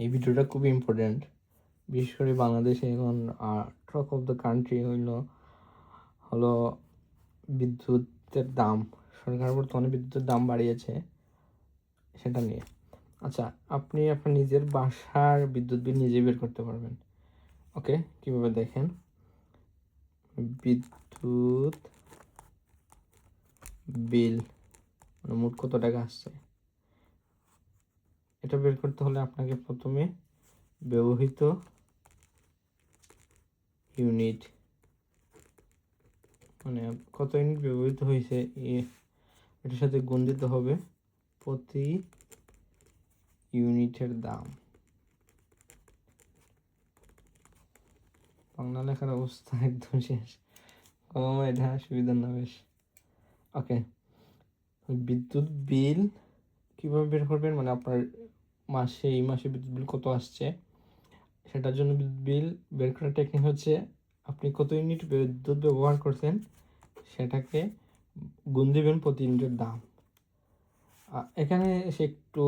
এই ভিডিওটা খুবই ইম্পর্টেন্ট, বিশেষ করে বাংলাদেশে এখন টক অফ দ্য কান্ট্রি হলো বিদ্যুতের দাম। সরকার বর্তমানে বিদ্যুতের দাম বাড়িয়েছে, সেটা নিয়ে। আচ্ছা, আপনি আপনার নিজের বাসার বিদ্যুৎ বিল নিজে বের করতে পারবেন। ওকে, কীভাবে দেখেন, বিদ্যুৎ বিল মানে মোট কত টাকা আসছে এটা বের করতে হলে আপনাকে প্রথমে ব্যবহৃত ইউনিট, মানে কত ইউনিট ব্যবহৃত হয়েছে এটার সাথে গুণ দিতে হবে প্রতি ইউনিটের দাম। বাংলা লেখার অবস্থা একদম শেষ, এটা সুবিধার না বেশ। ওকে, বিদ্যুৎ বিল কীভাবে বের করবেন, মানে আপনার এই মাসে বিদ্যুৎ বিল কত আসছে সেটার জন্য বিদ্যুৎ বিল বের করার টেকনিক হচ্ছে আপনি কত ইউনিট বিদ্যুৎ ব্যবহার করছেন সেটাকে গুণ দিবেন প্রতি ইউনিটের দাম। এখানে সে একটু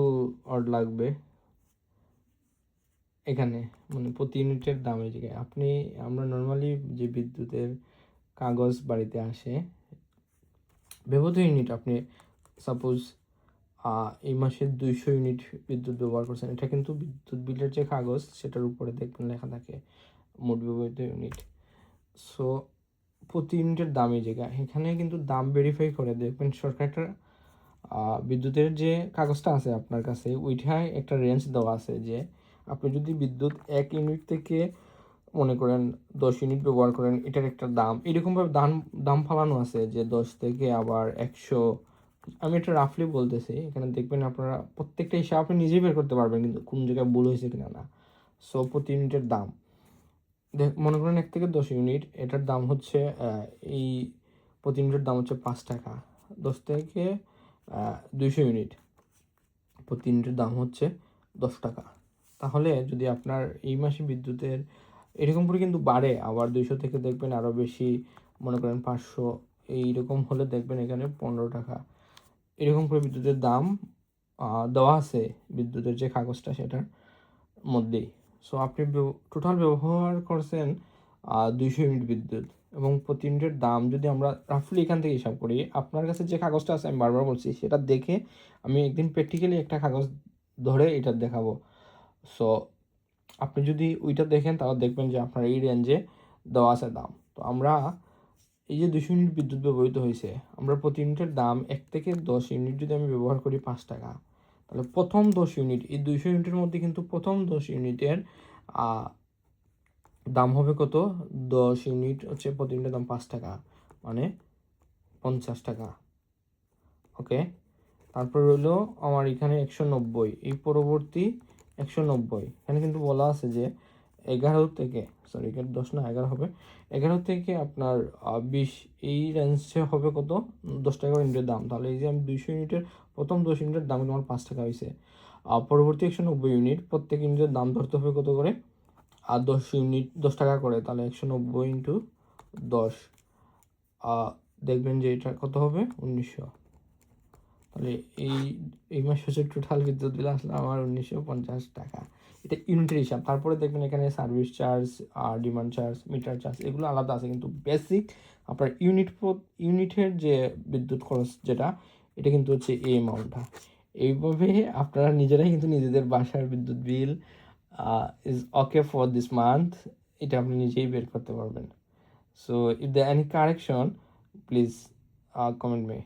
অড লাগবে, এখানে মানে প্রতি ইউনিটের দামের জায়গায় আমরা নর্মালি যে বিদ্যুতের কাগজ বাড়িতে আসে ব্যবহৃত ইউনিট, আপনি সাপোজ এই মাসে 200 ইউনিট বিদ্যুৎ ব্যবহার করছেন, এটা কিন্তু বিদ্যুৎ বিলের যে কাগজ সেটার উপরে দেখবেন লেখা থাকে মোট ব্যবহৃত ইউনিট। সো প্রতি ইউনিটের দামের জায়গা এখানে কিন্তু দাম ভেরিফাই করে দেখবেন সরকারটা বিদ্যুতের যে কাগজটা আছে আপনার কাছে ওইটায় একটা রেঞ্জ দেওয়া আছে যে আপনি যদি বিদ্যুৎ 1 ইউনিট থেকে মনে করেন 10 ইউনিট ব্যবহার করেন, এটার একটা দাম এরকমভাবে দাম ফালানো আছে যে 10 থেকে আবার 100। আমি এটা রাফলি বলতেছি, এখানে দেখবেন আপনারা প্রত্যেকটা হিসাব আপনি নিজেই বের করতে পারবেন কিন্তু কোন জায়গায় ভুল হয়েছে কিনা না। সো প্রতি ইউনিটের দাম মনে করেন 1 থেকে 10 ইউনিট, এটার দাম হচ্ছে এই প্রতি ইউনিটের দাম হচ্ছে 5 টাকা। 10 থেকে 200 ইউনিট, প্রতি ইউনিটের দাম হচ্ছে 10 টাকা। তাহলে যদি আপনার এই মাসে বিদ্যুতের এরকম করে কিন্তু বাড়ে, আবার 200 থেকে দেখবেন আরও বেশি, মনে করেন 500, এইরকম হলে দেখবেন এখানে 15 টাকা এরকম করে বিদ্যুতের দাম দেওয়া আছে বিদ্যুতের যে কাগজটা সেটার মধ্যেই। সো আপনি টোটাল ব্যবহার করছেন 200 ইউনিট বিদ্যুৎ, এবং প্রতি ইউনিটের দাম যদি আমরা রাফলি এখান থেকে হিসাব করি, আপনার কাছে যে কাগজটা আছে আমি বারবার বলছি সেটা দেখে আমি একদিন প্র্যাকটিক্যালি একটা কাগজ ধরে এটা দেখাবো। সো আপনি যদি ওইটা দেখেন তাহলে দেখবেন যে আপনার এই রেঞ্জে দেওয়া আছে দাম। তো আমরা এই যে 200 ইউনিট বিদ্যুৎ ব্যবহৃত হয়েছে, আমরা প্রতি ইউনিটের দাম 1 থেকে 10 ইউনিট যদি আমি ব্যবহার করি 5 টাকা, তাহলে প্রথম 10 ইউনিট, এই 200 ইউনিটের মধ্যে কিন্তু প্রথম 10 ইউনিটের দাম হবে কত, 10 ইউনিট হচ্ছে প্রতি ইউনিটের দাম 5 টাকা, মানে 50 টাকা। ওকে, তারপর রইল আমার এখানে 190, এই পরবর্তী 190, এখানে কিন্তু বলা আছে যে 11 থেকে 10 না 11 হবে, 11 থেকে আপনার 20, এই রেঞ্জে হবে কত, 10 টাকা ইউনিটের দাম। তাহলে এই যে আমি 200 ইউনিটের প্রথম 10 ইউনিটের দাম আমার 5 টাকা হয়েছে, পরবর্তী 190 ইউনিট প্রত্যেক ইউনিটের দাম ধরতে হবে কত করে, 10 ইউনিট 10 টাকা করে, তাহলে 190 ইন্টু 10, দেখবেন যে এটা কত হবে 1900। তাহলে এই মাস হচ্ছে টোটাল বিদ্যুৎ বিল আসলে আমার 1950 টাকা, এটা ইউনিটের হিসাব। তারপরে দেখবেন এখানে service charge, demand charge, metre charge এগুলো আলাদা আছে, কিন্তু বেসিক আপনার ইউনিটের যে বিদ্যুৎ খরচ যেটা, এটা কিন্তু হচ্ছে এই অ্যামাউন্টটা। এইভাবে আপনারা নিজেরাই কিন্তু নিজেদের বাসার বিদ্যুৎ bill is okay for this month, এটা আপনি নিজেই বের করতে পারবেন। So if the any correction please comment me.